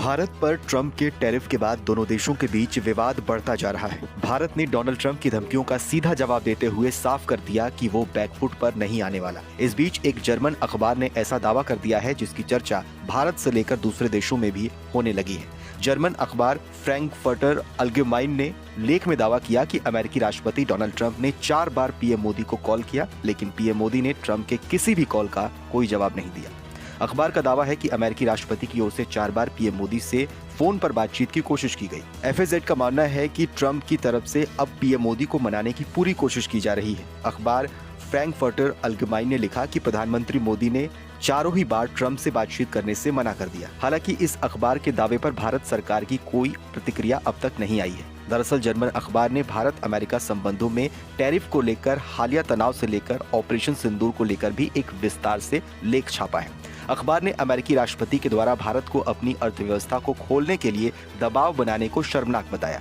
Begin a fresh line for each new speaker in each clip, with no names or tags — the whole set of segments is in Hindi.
भारत पर ट्रंप के टैरिफ के बाद दोनों देशों के बीच विवाद बढ़ता जा रहा है। भारत ने डोनाल्ड ट्रंप की धमकियों का सीधा जवाब देते हुए साफ कर दिया कि वो बैकफुट पर नहीं आने वाला। इस बीच एक जर्मन अखबार ने ऐसा दावा कर दिया है जिसकी चर्चा भारत से लेकर दूसरे देशों में भी होने लगी है। जर्मन अखबार फ्रैंकफर्टर अल्गेमाइन ने लेख में दावा किया कि अमेरिकी राष्ट्रपति डोनाल्ड ट्रंप ने 4 बार पीएम मोदी को कॉल किया, लेकिन पीएम मोदी ने ट्रंप के किसी भी कॉल का कोई जवाब नहीं दिया। अखबार का दावा है कि अमेरिकी राष्ट्रपति की ओर से 4 बार पीएम मोदी से फोन पर बातचीत की कोशिश की गई। एफएजेड का मानना है कि ट्रंप की तरफ से अब पीएम मोदी को मनाने की पूरी कोशिश की जा रही है। अखबार फ्रैंकफर्टर अल्गेमाइन ने लिखा कि प्रधानमंत्री मोदी ने चारों ही बार ट्रंप से बातचीत करने से मना कर दिया। हालांकि इस अखबार के दावे पर भारत सरकार की कोई प्रतिक्रिया अब तक नहीं आई है। दरअसल जर्मन अखबार ने भारत अमेरिका संबंधों में टैरिफ को लेकर हालिया तनाव से लेकर ऑपरेशन सिंदूर को लेकर भी एक विस्तार से लेख छापा है। अखबार ने अमेरिकी राष्ट्रपति के द्वारा भारत को अपनी अर्थव्यवस्था को खोलने के लिए दबाव बनाने को शर्मनाक बताया।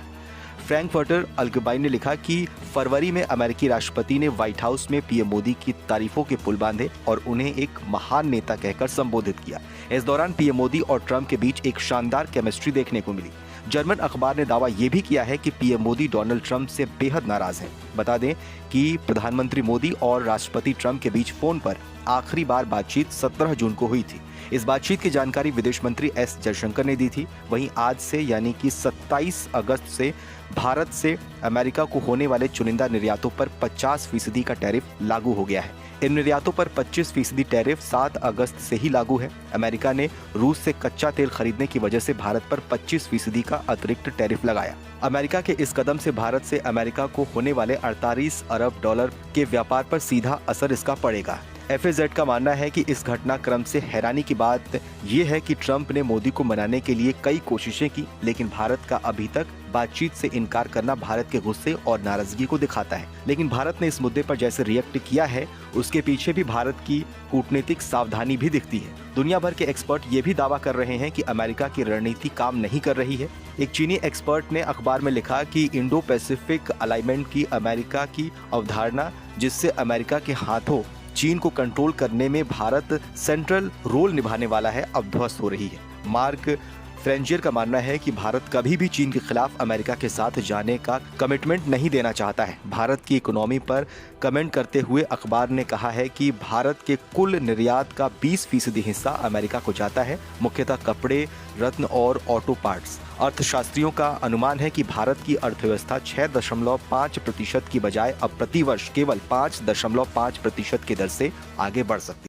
फ्रैंकफर्टर अल्गेमाइन ने लिखा कि फरवरी में अमेरिकी राष्ट्रपति ने व्हाइट हाउस में पीएम मोदी की तारीफों के पुल बांधे और उन्हें एक महान नेता कहकर संबोधित किया। इस दौरान पीएम मोदी और ट्रंप के बीच एक शानदार केमिस्ट्री देखने को मिली। जर्मन अखबार ने दावा यह भी किया है कि पीएम मोदी डोनाल्ड ट्रंप से बेहद नाराज हैं। बता दें कि प्रधानमंत्री मोदी और राष्ट्रपति ट्रंप के बीच फोन पर आखिरी बार बातचीत 17 जून को हुई थी। इस बातचीत की जानकारी विदेश मंत्री एस जयशंकर ने दी थी। वहीं आज से यानी कि 27 अगस्त से भारत से अमेरिका को होने वाले चुनिंदा निर्यातों पर 50% का टैरिफ लागू हो गया है। इन निर्यातों पर 25% टैरिफ 7 अगस्त से ही लागू है। अमेरिका ने रूस से कच्चा तेल खरीदने की वजह से भारत पर 25% का अतिरिक्त टैरिफ लगाया। अमेरिका के इस कदम से भारत से अमेरिका को होने वाले 48 अरब डॉलर के व्यापार पर सीधा असर इसका पड़ेगा। एफएजेड का मानना है कि इस घटनाक्रम से हैरानी की बात यह है कि ट्रंप ने मोदी को मनाने के लिए कई कोशिशें की, लेकिन भारत का अभी तक बातचीत से इनकार करना भारत के गुस्से और नाराजगी को दिखाता है। लेकिन भारत ने इस मुद्दे पर जैसे रिएक्ट किया है, उसके पीछे भी भारत की कूटनीतिक सावधानी भी दिखती है। दुनिया भर के एक्सपर्ट ये भी दावा कर रहे हैं कि अमेरिका की रणनीति काम नहीं कर रही है। एक चीनी एक्सपर्ट ने अखबार में लिखा कि इंडो पैसिफिक अलाइनमेंट की अमेरिका की अवधारणा, जिससे अमेरिका के हाथों चीन को कंट्रोल करने में भारत सेंट्रल रोल निभाने वाला है, अब ध्वस्त हो रही है। मार्क फ्रेंजियर का मानना है कि भारत कभी भी चीन के खिलाफ अमेरिका के साथ जाने का कमिटमेंट नहीं देना चाहता है। भारत की इकोनॉमी पर कमेंट करते हुए अखबार ने कहा है कि भारत के कुल निर्यात का 20% हिस्सा अमेरिका को जाता है, मुख्यतः कपड़े, रत्न और ऑटो पार्ट्स। अर्थशास्त्रियों का अनुमान है कि भारत की अर्थव्यवस्था 6.5% की बजाय अब प्रतिवर्ष केवल 5.5% की दर से आगे बढ़ सकती है।